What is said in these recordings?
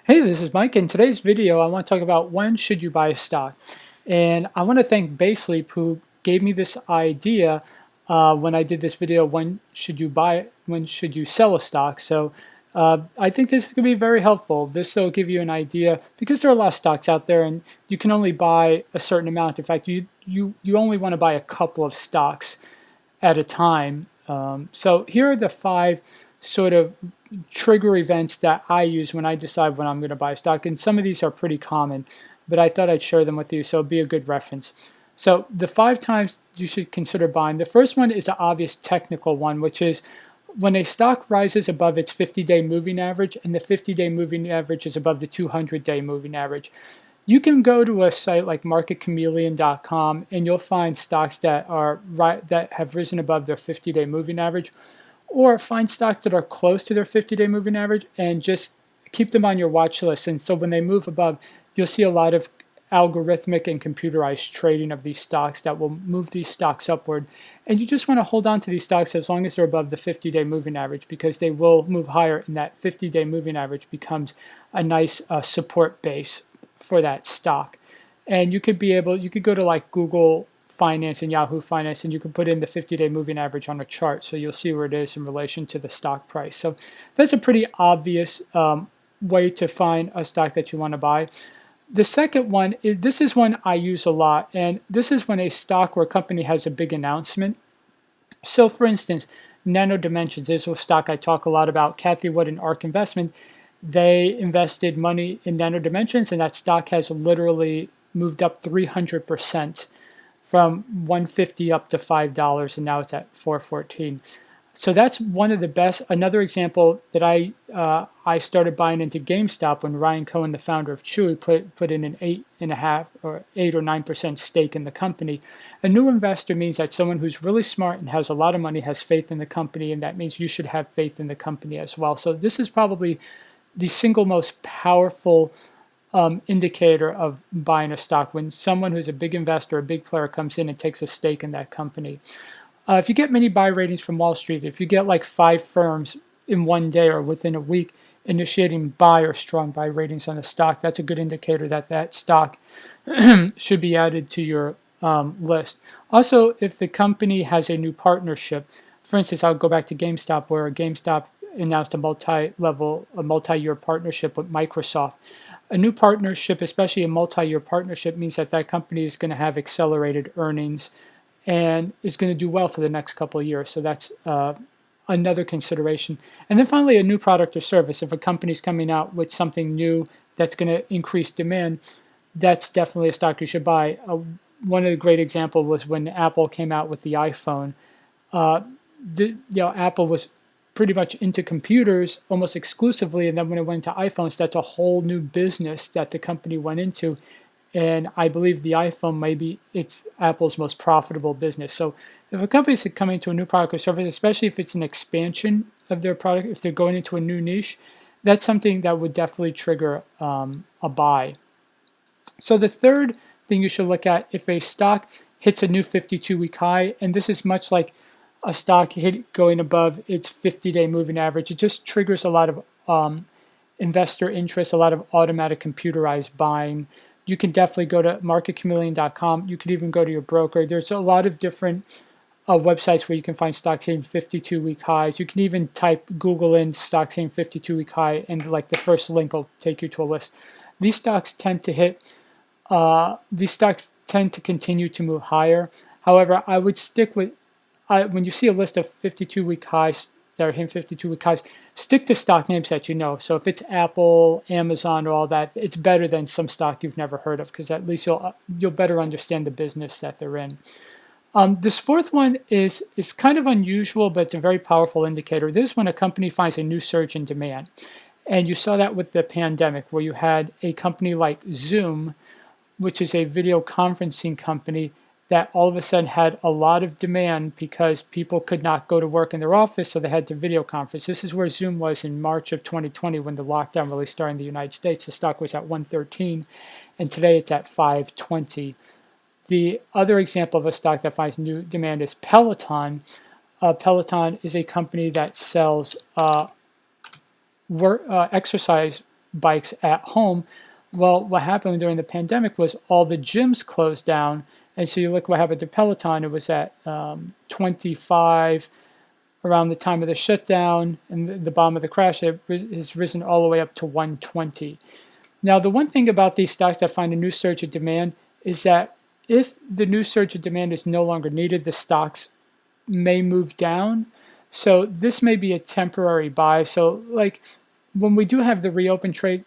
Hey, this is Mike. In today's video, I want to talk about when should you buy a stock. And I want to thank Baseleap who gave me this idea when I did this video, when should you sell a stock. So I think this is going to be very helpful. This will give you an idea because there are a lot of stocks out there and you can only buy a certain amount. In fact, you only want to buy a couple of stocks at a time. So here are the five sort of trigger events that I use when I decide when I'm going to buy stock. And some of these are pretty common, but I thought I'd share them with you so it'd be a good reference. So the 5 times you should consider buying. The first one is the obvious technical one, which is when a stock rises above its 50-day moving average and the 50-day moving average is above the 200-day moving average. You can go to a site like marketchameleon.com and you'll find stocks that have risen above their 50-day moving average, or find stocks that are close to their 50-day moving average and just keep them on your watch list. And so when they move above, you'll see a lot of algorithmic and computerized trading of these stocks that will move these stocks upward. And you just want to hold on to these stocks as long as they're above the 50-day moving average, because they will move higher and that 50-day moving average becomes a nice support base for that stock. And you could go to like Google Finance and Yahoo Finance, and you can put in the 50-day moving average on a chart, so you'll see where it is in relation to the stock price. So that's a pretty obvious way to find a stock that you want to buy. The second one this is one I use a lot, and this is when a stock or a company has a big announcement. So for instance, Nano Dimensions is a stock I talk a lot about. Cathie Wood and ARK Investment, they invested money in Nano Dimensions, and that stock has literally moved up 300% from 150 up to $5, and now it's at 414. So that's one of the best. Another example that I started buying into GameStop when Ryan Cohen, the founder of Chewy, put in an 8 or 9% stake in the company. A new investor means that someone who's really smart and has a lot of money has faith in the company, and that means you should have faith in the company as well. So this is probably the single most powerful indicator of buying a stock, when someone who's a big investor, a big player, comes in and takes a stake in that company. If you get many buy ratings from Wall Street, if you get like 5 firms in one day or within a week initiating buy or strong buy ratings on a stock, that's a good indicator that that stock should be added to your list. Also, if the company has a new partnership, for instance, I'll go back to GameStop, where GameStop announced a multi-year partnership with Microsoft. A new partnership, especially a multi-year partnership, means that that company is going to have accelerated earnings and is going to do well for the next couple of years. So that's another consideration. And then finally, a new product or service. If a company is coming out with something new that's going to increase demand, that's definitely a stock you should buy. One of the great examples was when Apple came out with the iPhone. Uh, Apple was pretty much into computers almost exclusively, and then when it went to iPhones, that's a whole new business that the company went into. And I believe the iPhone it's Apple's most profitable business. So if a company is coming to a new product or service, especially if it's an expansion of their product, if they're going into a new niche, that's something that would definitely trigger a buy. So the third thing you should look at, if a stock hits a new 52-week high, and this is much like a stock going above its 50-day moving average, it just triggers a lot of investor interest, a lot of automatic computerized buying. You can definitely go to marketchameleon.com. You could even go to your broker. There's a lot of different websites where you can find stocks hitting 52-week highs. You can even Google in stocks hitting 52-week high, and like the first link will take you to a list. These stocks tend to continue to move higher. However, I would stick with when you see a list of 52-week highs that are hitting 52-week highs, stick to stock names that you know. So if it's Apple, Amazon, or all that, it's better than some stock you've never heard of, because at least you'll better understand the business that they're in. This fourth one is kind of unusual, but it's a very powerful indicator. This is when a company finds a new surge in demand. And you saw that with the pandemic, where you had a company like Zoom, which is a video conferencing company, that all of a sudden had a lot of demand because people could not go to work in their office, so they had to video conference. This is where Zoom was in March of 2020 when the lockdown really started in the United States. The stock was at 113, and today it's at 520. The other example of a stock that finds new demand is Peloton. Peloton is a company that sells exercise bikes at home. Well, what happened during the pandemic was all the gyms closed down. And so you look what happened to Peloton. It was at 25 around the time of the shutdown and the bottom of the crash. It has risen all the way up to 120. Now, the one thing about these stocks that find a new surge of demand is that if the new surge of demand is no longer needed, the stocks may move down. So this may be a temporary buy. So like when we do have the reopen trade,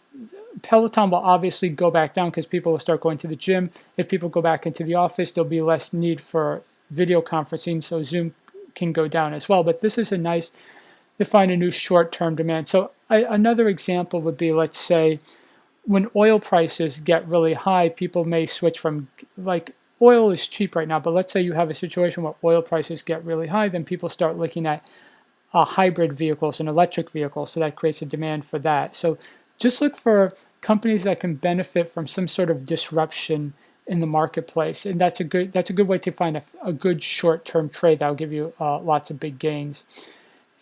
Peloton will obviously go back down because people will start going to the gym. If people go back into the office, there'll be less need for video conferencing, so Zoom can go down as well. But this is a nice to find a new short-term demand. So another example would be, let's say, when oil prices get really high, people may switch from, like, oil is cheap right now, but let's say you have a situation where oil prices get really high, then people start looking at hybrid vehicles and electric vehicles, so that creates a demand for that. So just look for companies that can benefit from some sort of disruption in the marketplace, and that's a good way to find a good short-term trade that will give you lots of big gains.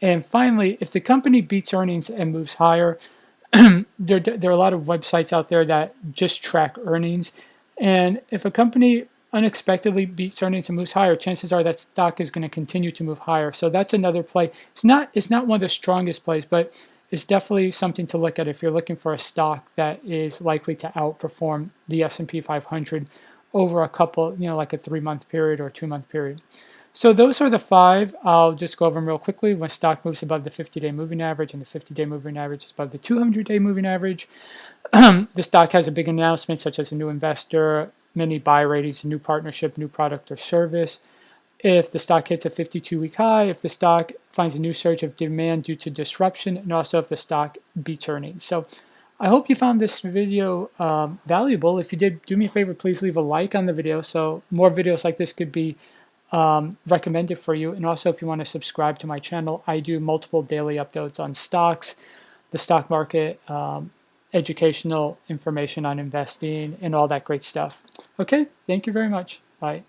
And finally, if the company beats earnings and moves higher, there are a lot of websites out there that just track earnings, and if a company unexpectedly beats earnings and moves higher, chances are that stock is going to continue to move higher. So that's another play. It's not one of the strongest plays, but it's definitely something to look at if you're looking for a stock that is likely to outperform the S&P 500 over a couple, like a 3-month period or a 2-month period. So those are the 5. I'll just go over them real quickly. When stock moves above the 50-day moving average and the 50-day moving average is above the 200-day moving average, the stock has a big announcement such as a new investor, many buy ratings, a new partnership, new product or service. If the stock hits a 52-week high, if the stock finds a new surge of demand due to disruption, and also if the stock beats earnings. So I hope you found this video valuable. If you did, do me a favor, please leave a like on the video so more videos like this could be recommended for you. And also, if you want to subscribe to my channel, I do multiple daily updates on stocks, the stock market, educational information on investing, and all that great stuff. Okay, thank you very much. Bye.